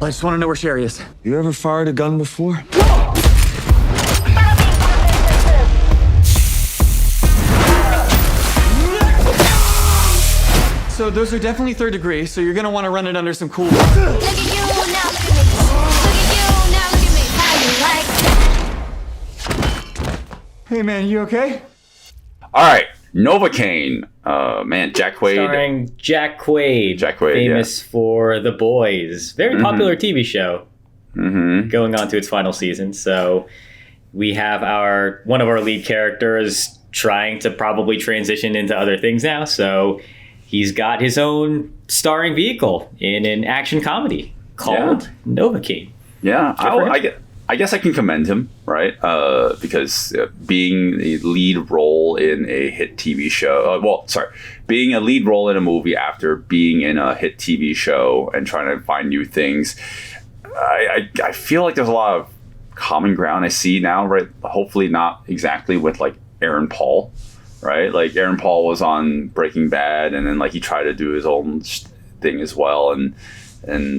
I just want to know where Sherry is. You ever fired a gun before? So those are definitely third degree, so you're gonna want to run it under some cool water. Look at you, now look at me. Look at you, now look at me. How you like? Hey man, you okay? All right, Novocaine. Man, Jack Quaid. Starring Jack Quaid. Jack Quaid, famous for The Boys. Very popular TV show. Going on to its final season. So we have one of our lead characters trying to probably transition into other things now. So he's got his own starring vehicle in an action comedy called Novocaine. Yeah, I guess I can commend him, right? Because being a lead role in a hit TV show, being a lead role in a movie after being in a hit TV show and trying to find new things, I feel like there's a lot of common ground I see now, right? Hopefully not exactly with like Aaron Paul, right? Like Aaron Paul was on Breaking Bad, and then like he tried to do his own thing as well, and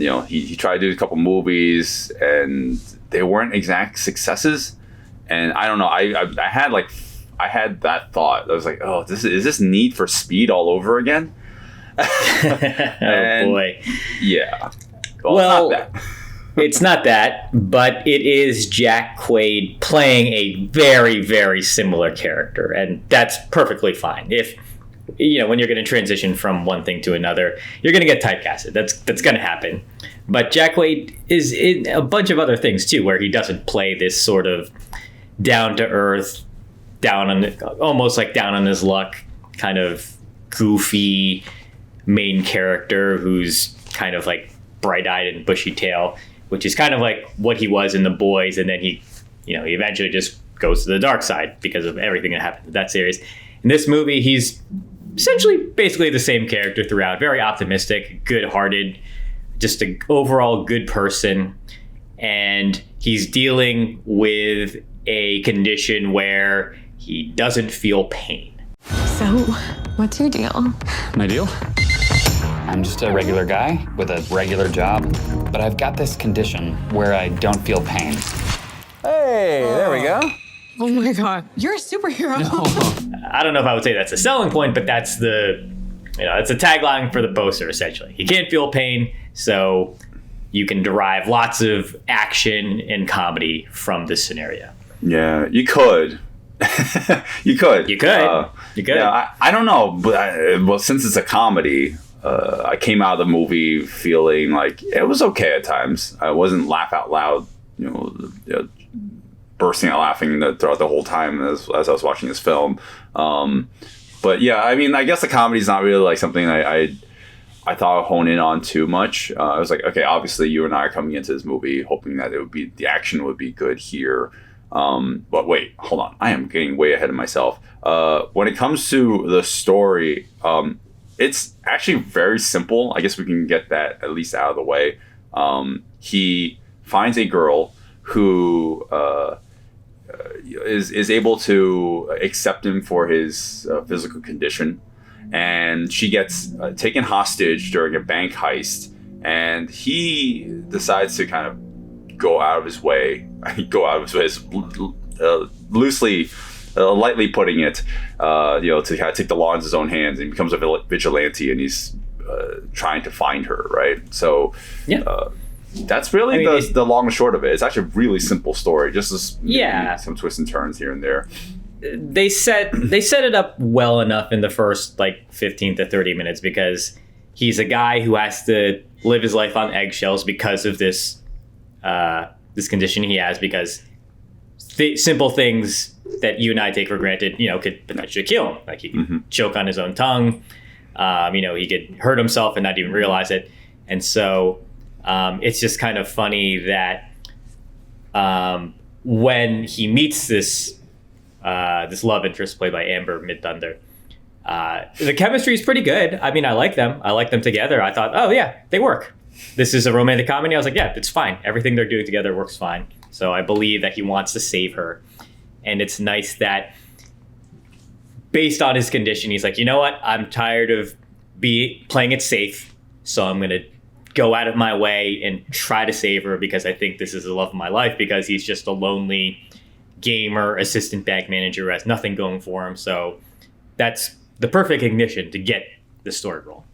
you know he tried to do a couple movies and they weren't exact successes. And I don't know, I had that thought. I was like, oh, is this Need for Speed all over again? Oh boy. Yeah. Well, it's not that. It's not that, but it is Jack Quaid playing a very, very similar character, and that's perfectly fine. If when you're going to transition from one thing to another, you're going to get typecasted. That's going to happen. But Jack Quaid is in a bunch of other things too, where he doesn't play this sort of down to earth, almost like down on his luck kind of goofy main character who's kind of like bright-eyed and bushy-tail, which is kind of like what he was in The Boys, and then he eventually just goes to the dark side because of everything that happened in that series. In this movie, he's essentially basically the same character throughout. Very optimistic, good-hearted, just an overall good person. And he's dealing with a condition where he doesn't feel pain. So, what's your deal? My deal? I'm just a regular guy with a regular job, but I've got this condition where I don't feel pain. Hey, there we go. Oh my god, you're a superhero. I don't know if I would say that's a selling point, but that's it's a tagline for the poster, essentially. He can't feel pain, so you can derive lots of action and comedy from this scenario. Yeah, you could. You could. You could. Yeah, I don't know, but since it's a comedy, I came out of the movie feeling like it was okay at times. I wasn't laugh out loud, bursting out laughing throughout the whole time as I was watching this film. But yeah, I mean, I guess the comedy is not really like something I thought I'd hone in on too much. I was like, okay, obviously you and I are coming into this movie hoping that the action would be good here. But wait, hold on. I am getting way ahead of myself. When it comes to the story, it's actually very simple. I guess we can get that at least out of the way. He finds a girl who is able to accept him for his physical condition, and she gets taken hostage during a bank heist, and he decides to kind of go out of his way is lightly putting it, to kind of take the law into his own hands, and he becomes a vigilante, and he's trying to find her, right? So that's really the long and short of it. It's actually a really simple story, just some twists and turns here and there. They set it up well enough in the first 15 to 30 minutes, because he's a guy who has to live his life on eggshells because of this condition he has, because simple things that you and I take for granted, could potentially kill him. Like he could choke on his own tongue. He could hurt himself and not even realize it. And so it's just kind of funny that when he meets this love interest played by Amber Midthunder, the chemistry is pretty good. I mean, I like them. I like them together. I thought, oh yeah, they work. This is a romantic comedy. I was like, yeah, it's fine. Everything they're doing together works fine. So I believe that he wants to save her. And it's nice that based on his condition, he's like, you know what? I'm tired of playing it safe. So I'm going to go out of my way and try to save her because I think this is the love of my life, because he's just a lonely gamer, assistant bank manager who has nothing going for him. So that's the perfect ignition to get the story role.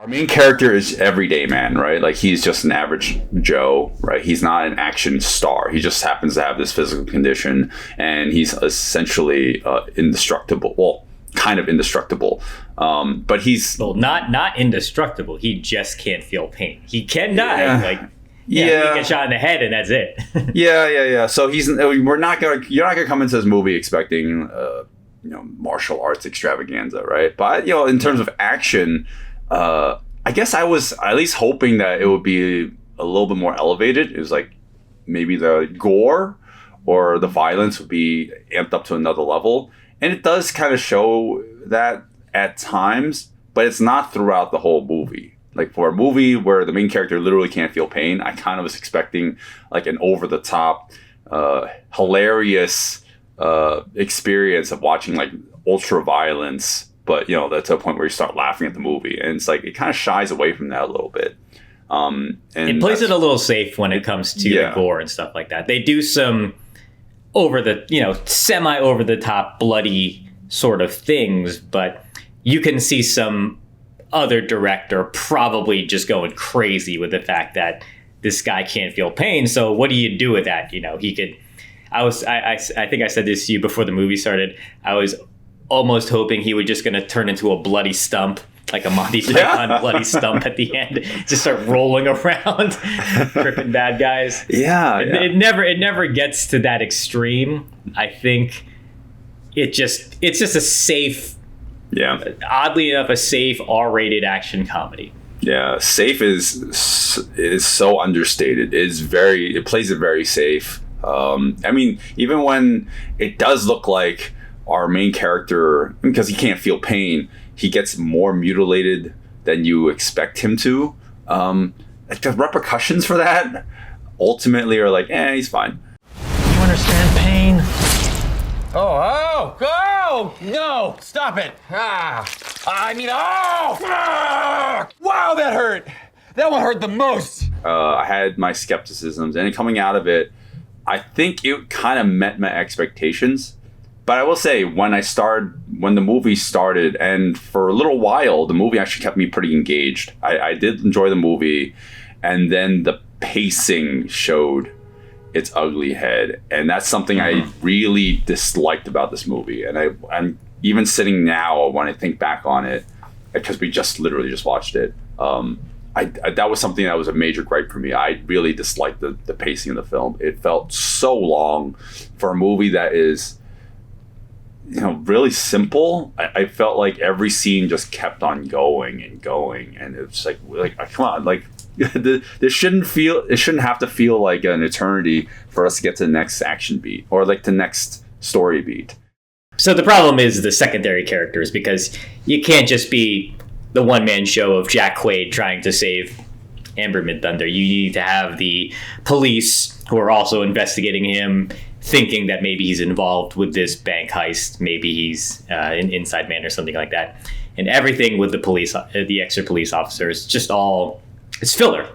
Our main character is everyday man, right? Like, he's just an average Joe, right? He's not an action star. He just happens to have this physical condition, and he's essentially indestructible. Well, kind of indestructible. But he's... Well, not indestructible. He just can't feel pain. He can die. Yeah. He get shot in the head and that's it. Yeah. So you're not gonna come into this movie expecting, martial arts extravaganza, right? But, in terms of action... I guess I was at least hoping that it would be a little bit more elevated. It was like maybe the gore or the violence would be amped up to another level. And it does kind of show that at times, but it's not throughout the whole movie. Like, for a movie where the main character literally can't feel pain, I kind of was expecting like an over-the-top, hilarious experience of watching like ultra-violence. But, that's a point where you start laughing at the movie. And it's like, it kind of shies away from that a little bit. And it plays it a little safe when it comes to the gore and stuff like that. They do some semi over the top bloody sort of things, but you can see some other director probably just going crazy with the fact that this guy can't feel pain. So what do you do with that? He could, I think I said this to you before the movie started. I was almost hoping he was just going to turn into a bloody stump, like a Monty Python bloody stump at the end, just start rolling around, tripping bad guys. It never gets to that extreme. I think it's just a safe, oddly enough, a safe R-rated action comedy. Yeah, safe is so understated. It plays it very safe. I mean, even when it does look like our main character, because he can't feel pain, he gets more mutilated than you expect him to. The repercussions for that ultimately are like, he's fine. You understand pain? Oh, no, stop it. Wow, that hurt. That one hurt the most. I had my skepticisms, and coming out of it, I think it kind of met my expectations. But I will say, when the movie started, and for a little while, the movie actually kept me pretty engaged. I did enjoy the movie, and then the pacing showed its ugly head, and that's something I really disliked about this movie. And I'm even sitting now when I think back on it, because we literally just watched it. That was something that was a major gripe for me. I really disliked the pacing of the film. It felt so long for a movie that is, really simple. I felt like every scene just kept on going, and it's like come on, like it shouldn't have to feel like an eternity for us to get to the next action beat or like the next story beat. So the problem is the secondary characters, because you can't just be the one-man show of Jack Quaid trying to save Amber Midthunder. You need to have the police who are also investigating him, thinking that maybe he's involved with this bank heist, maybe he's an inside man or something like that. And everything with the extra police officers, it's filler.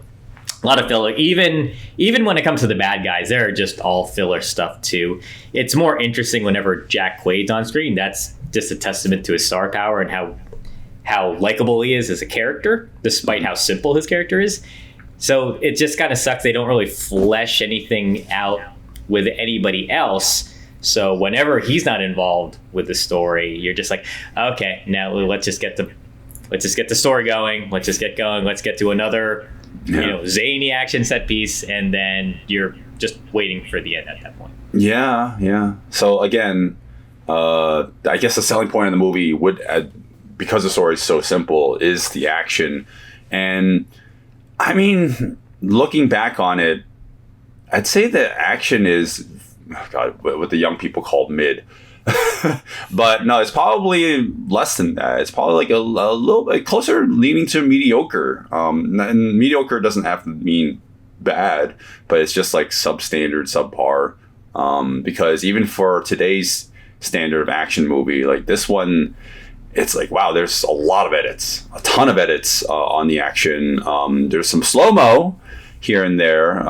A lot of filler. Even when it comes to the bad guys, they're just all filler stuff too. It's more interesting whenever Jack Quaid's on screen. That's just a testament to his star power and how likable he is as a character, despite how simple his character is. So it just kind of sucks they don't really flesh anything out with anybody else. So whenever he's not involved with the story, you're just like, okay, now let's just get the story going. Let's just get going. Let's get to another, zany action set piece, and then you're just waiting for the end at that point. Yeah. So again, I guess the selling point of the movie because the story is so simple, is the action. And I mean, looking back on it, I'd say the action is, what the young people call mid. But no, it's probably less than that. It's probably like a little bit closer, leaning to mediocre. And mediocre doesn't have to mean bad, but it's just like substandard, subpar. Because even for today's standard of action movie, like this one, it's like, wow, there's a lot of edits, a ton of edits on the action. There's some slow-mo here and there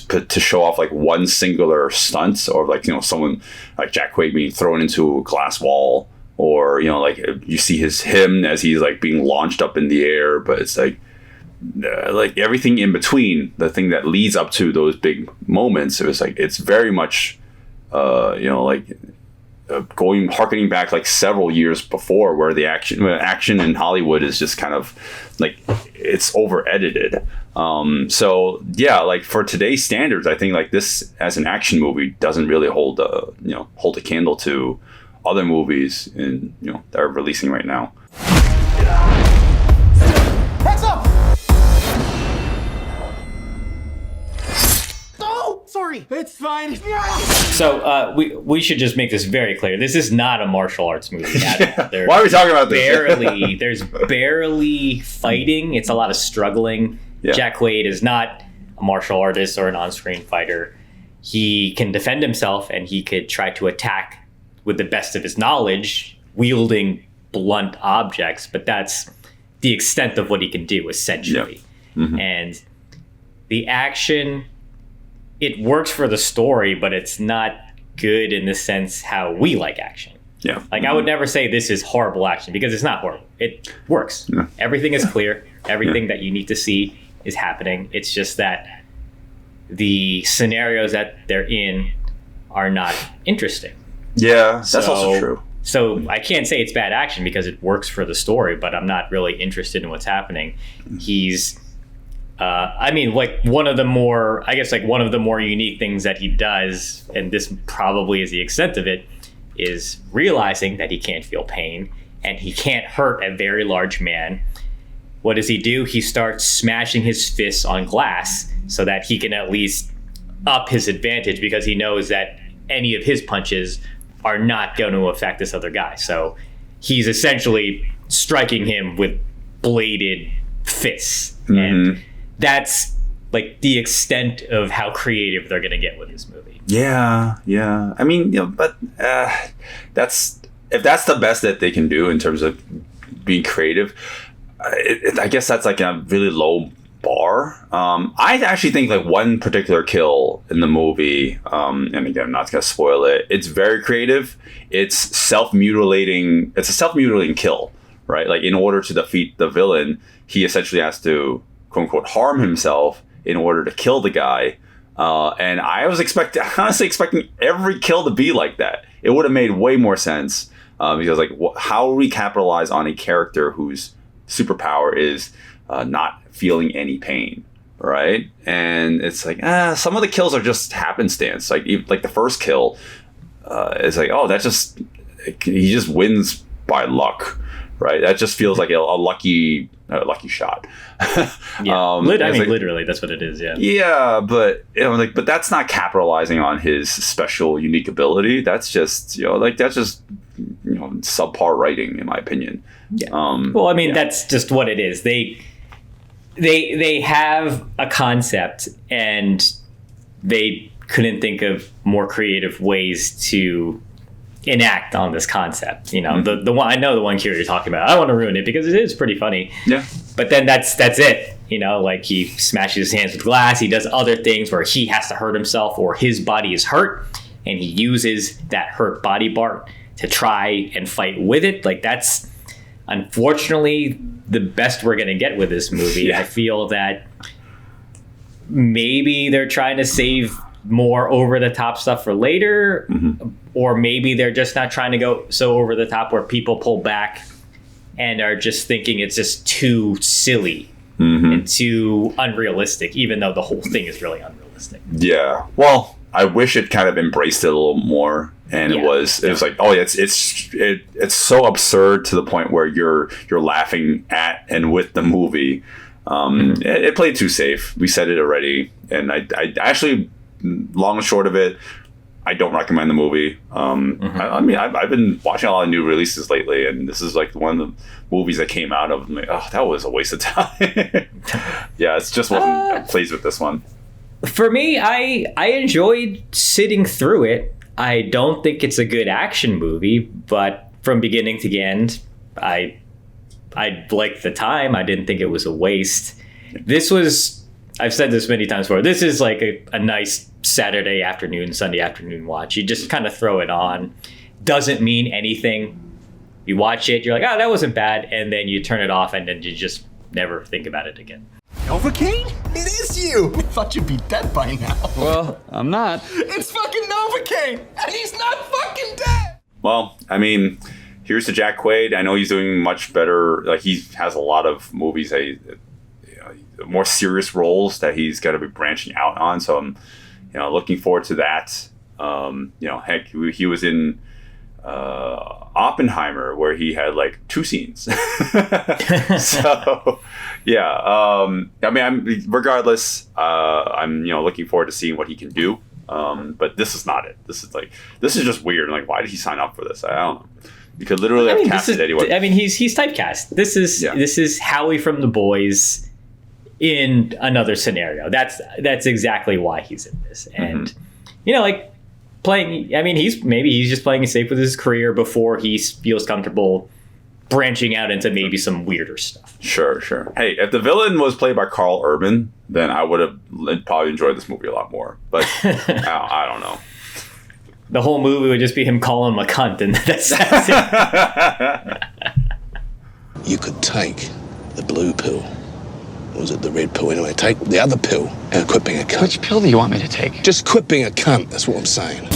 to show off like one singular stunt, or like, you know, someone like Jack Quaid being thrown into a glass wall, or, you know, like you see him as he's like being launched up in the air. But it's like everything in between, the thing that leads up to those big moments, it was like, it's very much you know, like harkening back like several years before, where the action in Hollywood is just kind of like, it's over edited. So yeah, like for today's standards, I think like this as an action movie doesn't really hold a candle to other movies in, you know, that are releasing right now. Heads up! Oh, sorry. It's fine. So we should just make this very clear. This is not a martial arts movie. Why are we talking about this? There's barely fighting. It's a lot of struggling. Yeah. Jack Quaid is not a martial artist or an on-screen fighter. He can defend himself, and he could try to attack with the best of his knowledge, wielding blunt objects, but that's the extent of what he can do, essentially. Yeah. Mm-hmm. And the action, it works for the story, but it's not good in the sense how we like action. Yeah. Like, I would never say this is horrible action, because it's not horrible. It works. Yeah. Everything is clear. Everything that you need to see is happening. It's just that the scenarios that they're in are not interesting. Yeah, that's also true. So I can't say it's bad action because it works for the story, but I'm not really interested in what's happening. He's, one of the more unique things that he does, and this probably is the extent of it, is realizing that he can't feel pain and he can't hurt a very large man. What does he do? He starts smashing his fists on glass so that he can at least up his advantage, because he knows that any of his punches are not going to affect this other guy. So he's essentially striking him with bladed fists. Mm-hmm. And that's like the extent of how creative they're going to get with this movie. Yeah. I mean, you know, but if that's the best that they can do in terms of being creative, I guess that's like a really low bar. I actually think like one particular kill in the movie, and again, I'm not gonna spoil it, it's very creative. It's a self-mutilating kill, right? Like, in order to defeat the villain, he essentially has to, quote unquote, harm himself in order to kill the guy. And I was honestly expecting every kill to be like that. It would have made way more sense, because like, how do we capitalize on a character whose superpower is not feeling any pain, right? And it's like, some of the kills are just happenstance. Like the first kill is like, he just wins by luck, right? That just feels like a lucky shot. Yeah, literally, that's what it is. Yeah. Yeah, but you know, like, but that's not capitalizing on his special, unique ability. That's just subpar writing, in my opinion. Yeah. That's just what it is. They have a concept, and they couldn't think of more creative ways to enact on this concept. You know, Mm-hmm. the one, I know the one cue you're talking about. I don't want to ruin it because it is pretty funny. Yeah. But then that's it. You know, like, he smashes his hands with glass. He does other things where he has to hurt himself, or his body is hurt, and he uses that hurt body part to try and fight with it. Like, that's unfortunately the best we're going to get with this movie. Yeah. I feel that maybe they're trying to save more over the top stuff for later, or maybe they're just not trying to go so over the top where people pull back and are just thinking it's just too silly and too unrealistic, even though the whole thing is really unrealistic. Yeah. Well, I wish it kind of embraced it a little more. And it was like, oh, it's so absurd to the point where you're laughing at and with the movie. It played too safe. We said it already, and I actually, long and short of it, I don't recommend the movie. I've been watching a lot of new releases lately, and this is like one of the movies that came out of. I'm like, oh, that was a waste of time. Yeah, it just wasn't pleased with this one. For me, I enjoyed sitting through it. I don't think it's a good action movie, but from beginning to end, I liked the time. I didn't think it was a waste. This was, I've said this many times before, this is like a nice Saturday afternoon, Sunday afternoon watch. You just kind of throw it on. Doesn't mean anything. You watch it, you're like, oh, that wasn't bad. And then you turn it off and then you just never think about it again. Novocaine? It is you! I thought you'd be dead by now. Well, I'm not. It's fucking Novocaine! And he's not fucking dead! Well, I mean, here's to Jack Quaid. I know he's doing much better. Like, he has a lot of movies, more serious roles that he's got to be branching out on. So I'm, looking forward to that. Heck, he was in Oppenheimer, where he had like 2 scenes. So, yeah. Regardless, I'm looking forward to seeing what he can do. But this is not it. This is just weird. Like, why did he sign up for this? I don't know. You could literally have casted anyone. I mean, he's typecast. This is Howie from The Boys in another scenario. That's exactly why he's in this. And playing. I mean, he's just playing it safe with his career before he feels comfortable branching out into maybe some weirder stuff. Sure. Hey, if the villain was played by Carl Urban, then I would have probably enjoyed this movie a lot more. But I don't know. The whole movie would just be him calling him a cunt, and that's it. You could take the blue pill. Or was it the red pill? Anyway, take the other pill and quit being a cunt. Which pill do you want me to take? Just quit being a cunt, that's what I'm saying.